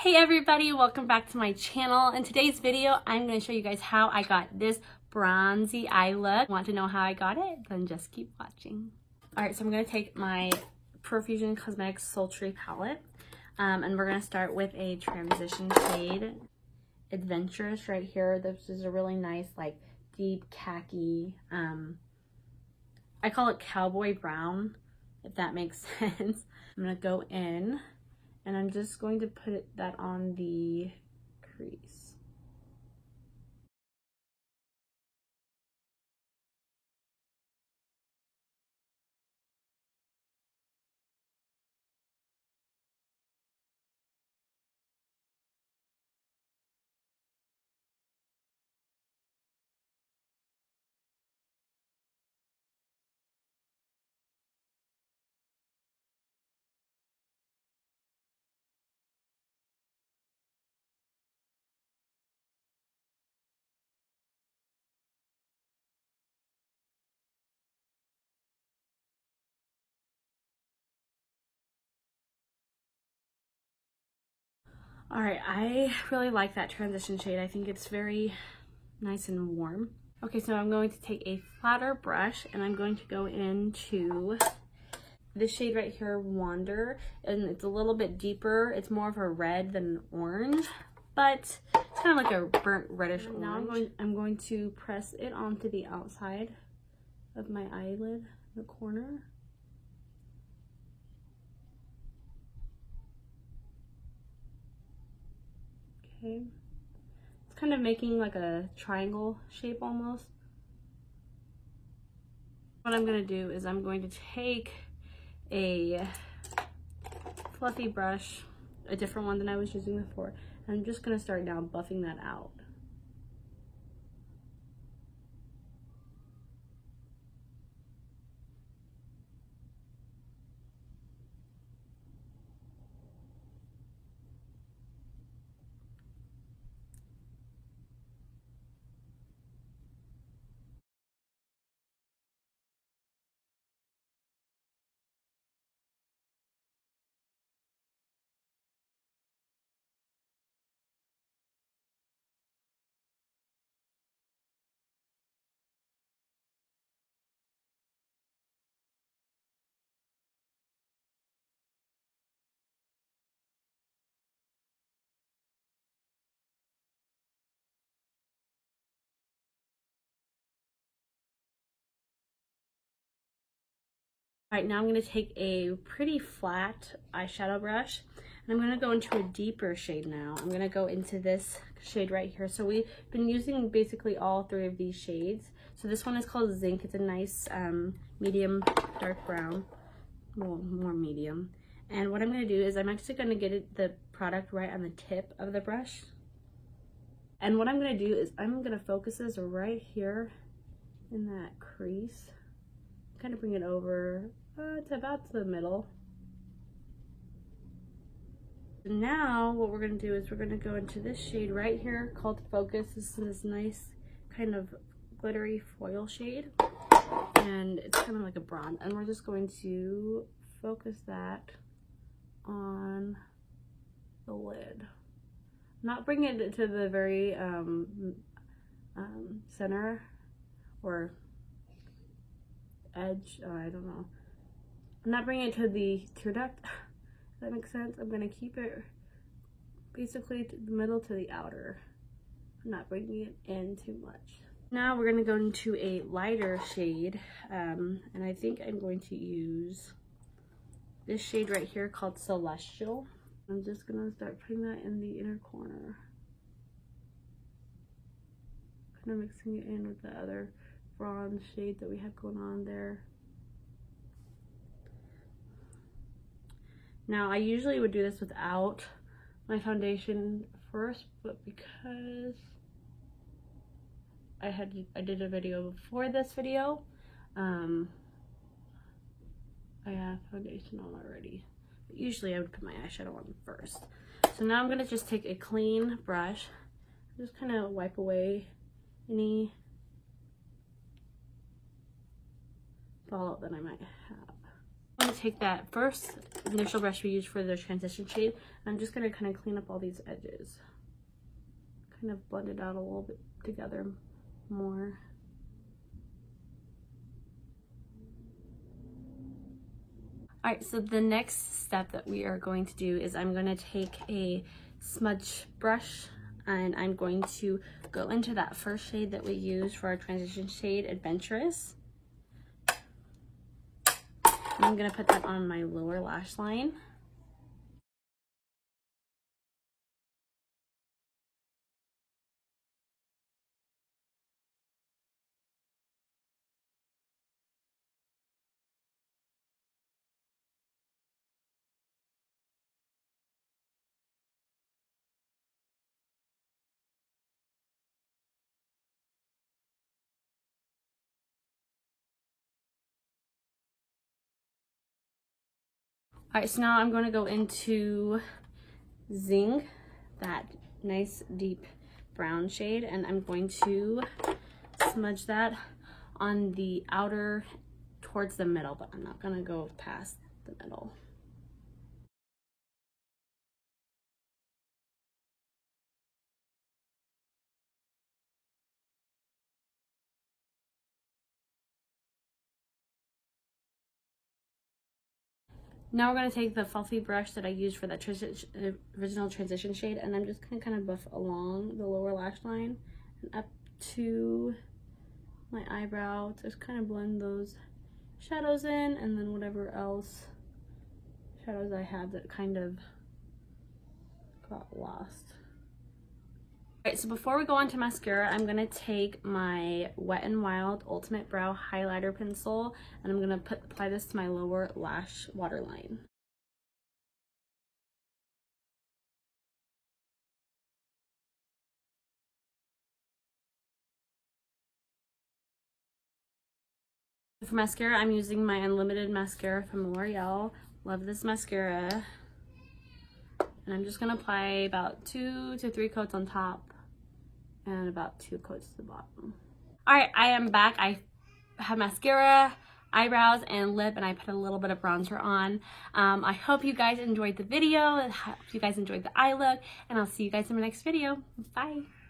Hey everybody, welcome back to my channel. In today's video, I'm going to show you guys how I got this bronzy eye look. Want to know how I got it? Then just keep watching. Alright, so I'm going to take my Profusion Cosmetics Sultry palette, and we're going to start with a transition shade, Adventurous right here. This is a really nice, like, deep khaki, I call it cowboy brown, if that makes sense. I'm going to go in, and I'm just going to put that on the crease. Alright, I really like that transition shade. I think it's very nice and warm. Okay, so I'm going to take a flatter brush and I'm going to go into this shade right here, Wander, and it's a little bit deeper. It's more of a red than orange, but it's kind of like a burnt reddish orange. Now I'm going to press it onto the outside of my eyelid, the corner. Okay. It's kind of making like a triangle shape almost. What I'm going to do is I'm going to take a fluffy brush, a different one than I was using before, and I'm just going to start now buffing that out. Alright, now I'm going to take a pretty flat eyeshadow brush, and I'm going to go into a deeper shade now. I'm going to go into this shade right here. So we've been using basically all three of these shades. So this one is called Zinc. It's a nice medium dark brown, well, more medium. And what I'm going to do is I'm actually going to get the product right on the tip of the brush. And what I'm going to do is I'm going to focus this right here in that crease. Kind of bring it over to about to the middle. Now what we're going to do is we're going to go into this shade right here called Focus. This is this nice kind of glittery foil shade, and it's kind of like a bronze, and we're just going to focus that on the lid. Not bring it to the very center or edge, I don't know. I'm not bringing it to the tear duct, if that makes sense. I'm going to keep it basically to the middle to the outer. I'm not bringing it in too much. Now we're going to go into a lighter shade, and I think I'm going to use this shade right here called Celestial. I'm just going to start putting that in the inner corner. Kind of mixing it in with the other bronze shade that we have going on there. Now I usually would do this without my foundation first, but because I did a video before this video, I have foundation on already. But usually I would put my eyeshadow on first. So now I'm gonna just take a clean brush, just kind of wipe away any fallout that I might have. I'm going to take that first initial brush we used for the transition shade, and I'm just going to kind of clean up all these edges. Kind of blend it out a little bit together more. Alright, so the next step that we are going to do is I'm going to take a smudge brush and I'm going to go into that first shade that we used for our transition shade, Adventurous. And I'm going to put that on my lower lash line. Alright, so now I'm going to go into Zing, that nice deep brown shade, and I'm going to smudge that on the outer towards the middle, but I'm not going to go past the middle. Now we're going to take the fluffy brush that I used for that original transition shade, and I'm just going to kind of buff along the lower lash line and up to my eyebrow. Just kind of blend those shadows in, and then whatever else shadows I have that kind of got lost. Alright, so before we go on to mascara, I'm going to take my Wet n Wild Ultimate Brow Highlighter Pencil, and I'm going to apply this to my lower lash waterline. For mascara, I'm using my Unlimited mascara from L'Oreal. Love this mascara. And I'm just going to apply about 2 to 3 coats on top and about 2 coats to the bottom. Alright, I am back. I have mascara, eyebrows, and lip, and I put a little bit of bronzer on. I hope you guys enjoyed the video. I hope you guys enjoyed the eye look, and I'll see you guys in my next video. Bye!